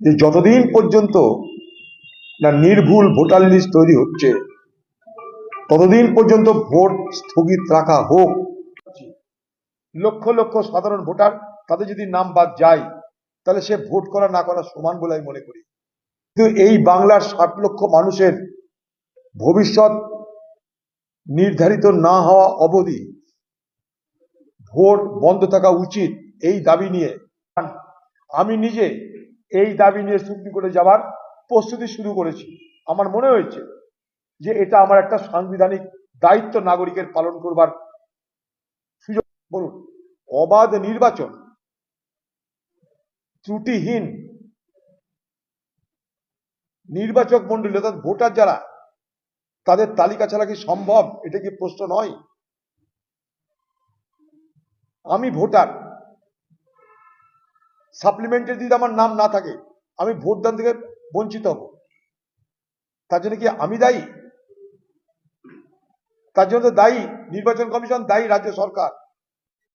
যে যতদিন পর্যন্ত না নির্ভুল ভোটার লিস্ট তৈরি হচ্ছে ততদিন পর্যন্ত ভোট স্থগিত রাখা হোক। লক্ষ লক্ষ সাধারণ ভোটার, তাদের যদি নাম বাদ যায় তাহলে সে ভোট করা না করা সমান বলে আমি মনে করি। কিন্তু এই বাংলার 60 লক্ষ মানুষের ভবিষ্যৎ নির্ধারিত না হওয়া অবধি ভোট বন্ধ থাকা উচিত, এই দাবি নিয়ে আমি নিজে এই দাবি নিয়ে সুপ্রিম কোর্টে যাওয়ার প্রস্তুতি শুরু করেছি। আমার মনে হয়েছে যে এটা আমার একটা সাংবিধানিক দায়িত্ব নাগরিকের পালন করবার সুযোগ। বলুন, অবাধ নির্বাচন, ত্রুটিহীন নির্বাচক মন্ডলী অর্থাৎ ভোটার যারা, তাদের তালিকা ছাড়া কি সম্ভব? এটা কি প্রশ্ন নয়? আমি ভোটার, সাপ্লিমেন্টে যদি আমার নাম না থাকে আমি ভোটদান থেকে বঞ্চিত হব। তার জন্য কি আমি দায়ী? তার জন্য দায়ী নির্বাচন কমিশন, দায়ী রাজ্য সরকার।